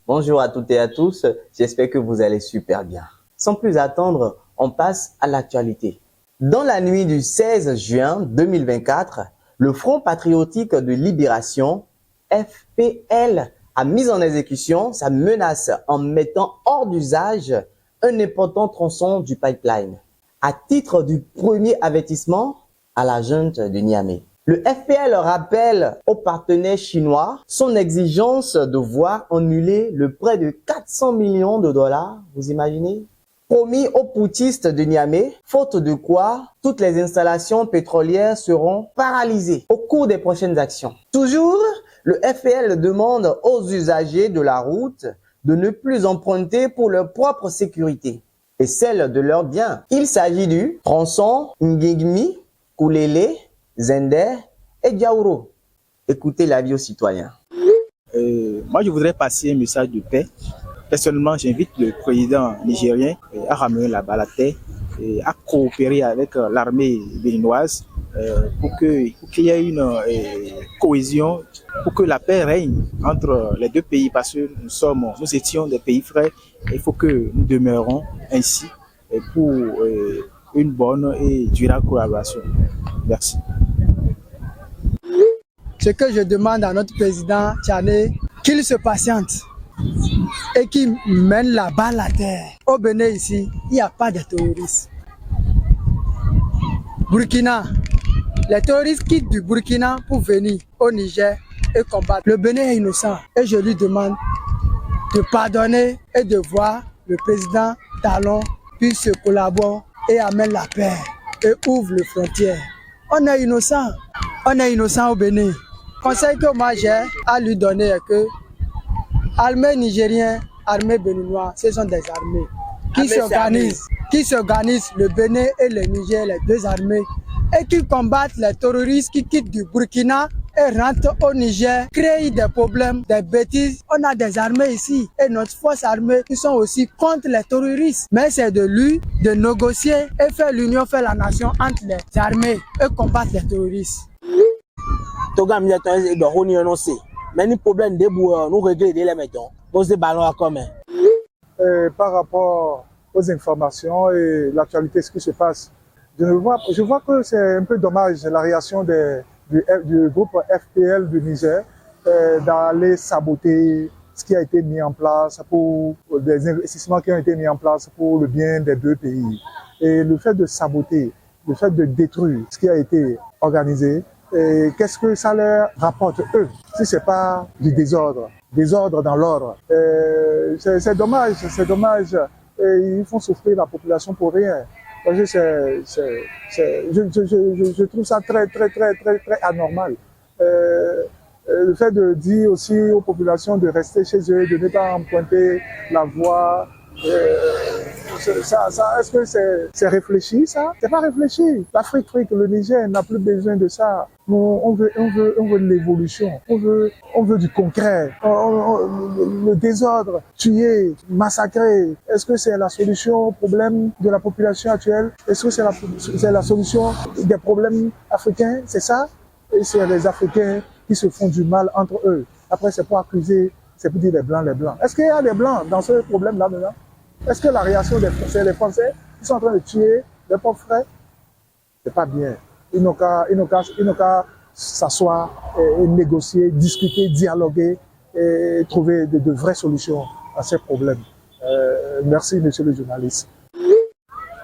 Bonjour à toutes et à tous, j'espère que vous allez super bien. Sans plus attendre, on passe à l'actualité. Dans la nuit du 16 juin 2024, le Front patriotique de libération, FPL, a mis en exécution sa menace en mettant hors d'usage un important tronçon du pipeline, à titre du premier avertissement à la junte de Niamey. Le FPL rappelle aux partenaires chinois son exigence de voir annuler le prêt de 400 millions de dollars, vous imaginez? Promis aux putschistes de Niamey, faute de quoi toutes les installations pétrolières seront paralysées au cours des prochaines actions. Toujours, le FPL demande aux usagers de la route de ne plus emprunter pour leur propre sécurité et celle de leurs biens. Il s'agit du tronçon Ngigmi, Koulélé, Zender et Diaouro. Écoutez l'avis aux citoyens. Moi, je voudrais passer un message de paix. Personnellement, j'invite le président nigérien à ramener la balle à terre et à coopérer avec l'armée béninoise pour qu'il y ait une cohésion, pour que la paix règne entre les deux pays, parce que nous étions des pays frères. Il faut que nous demeurons ainsi pour une bonne et durable collaboration. Merci. Ce que je demande à notre président Tchané, qu'il se patiente et qu'il mène la balle à terre. Au Bénin ici, il n'y a pas de terroristes. Burkina, les terroristes quittent du Burkina pour venir au Niger et combattre. Le Bénin est innocent et je lui demande de pardonner et de voir le président Talon puis se collaborer et amène la paix et ouvre les frontières. On est innocent au Bénin. Le conseil que moi j'ai à lui donner est que armée nigérienne, armée béninoise, ce sont des armées qui s'organisent, le Bénin et le Niger, les deux armées, et qui combattent les terroristes qui quittent du Burkina et rentrent au Niger, créent des problèmes, des bêtises. On a des armées ici et notre force armée qui sont aussi contre les terroristes. Mais c'est de lui de négocier et faire l'union, faire la nation entre les armées et combattre les terroristes. Mais le problème de nous régler les mettons. Nous ballons à commun. Par rapport aux informations et l'actualité, ce qui se passe, je vois que c'est un peu dommage la réaction du groupe FPL du Niger d'aller saboter ce qui a été mis en place pour des investissements qui ont été mis en place pour le bien des deux pays. Et le fait de saboter, le fait de détruire ce qui a été organisé, qu'est-ce que ça leur rapporte eux, si c'est pas du désordre dans l'ordre. C'est dommage. Et ils font souffrir la population pour rien. Parce que je trouve ça très anormal. Le fait de dire aussi aux populations de rester chez eux, de ne pas emprunter la voie, est-ce que c'est réfléchi ça? C'est pas réfléchi. L'Afrique, le Niger n'a plus besoin de ça. On veut l'évolution. On veut du concret. Le désordre, tuer, massacrer. Est-ce que c'est la solution au problème de la population actuelle? Est-ce que c'est la solution des problèmes africains? C'est ça? Et c'est les Africains qui se font du mal entre eux. Après, c'est pour accuser, c'est pour dire les Blancs. Est-ce qu'il y a des Blancs dans ce problème-là maintenant? Est-ce que la réaction des Français, les Français, qui sont en train de tuer leurs propres frères? C'est pas bien. Ils n'ont qu'à s'asseoir et négocier, discuter, dialoguer et trouver de vraies solutions à ces problèmes. Merci, monsieur le journaliste.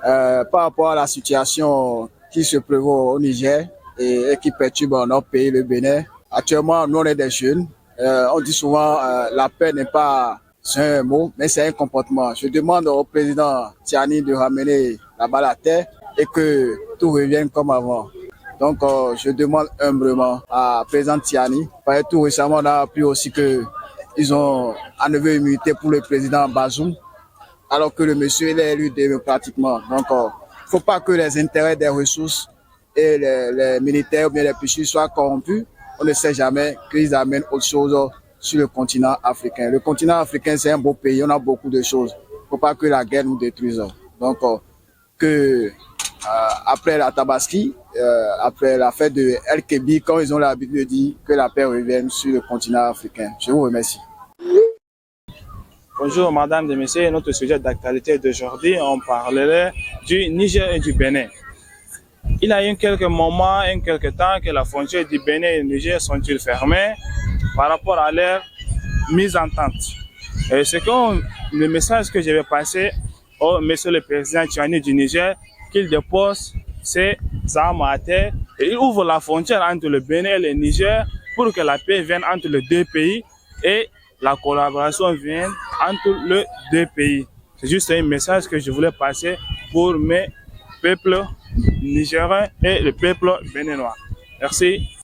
Par rapport à la situation qui se prévaut au Niger et qui perturbe notre pays, le Bénin, actuellement, nous, on est des jeunes. On dit souvent la paix n'est pas un mot, mais c'est un comportement. Je demande au président Tiani de ramener la balle à terre et que tout revienne comme avant. Donc, je demande humblement à président Tiani. Tout récemment, on a appris aussi qu'ils ont enlevé l'immunité pour le président Bazoum, alors que le monsieur il est élu démocratiquement. Donc, il ne faut pas que les intérêts des ressources et les militaires ou bien les puissances soient corrompus. On ne sait jamais qu'ils amènent autre chose sur le continent africain. Le continent africain, c'est un beau pays, on a beaucoup de choses. Il ne faut pas que la guerre nous détruise. Donc, après la Tabaski, après la fête de El Kébi, quand ils ont l'habitude de dire que la paix revienne sur le continent africain. Je vous remercie. Bonjour madame et messieurs, notre sujet d'actualité d'aujourd'hui, on parlerait du Niger et du Bénin. Il y a eu quelques moments, quelques temps que la frontière du Bénin et du Niger sont-ils fermées par rapport à leur mise en tente. Et le message que je vais passer au monsieur le président Tchani du Niger, qu'il dépose ses armes à terre et il ouvre la frontière entre le Bénin et le Niger pour que la paix vienne entre les deux pays et la collaboration vienne entre les deux pays. C'est juste un message que je voulais passer pour mes peuples nigériens et le peuple béninois. Merci.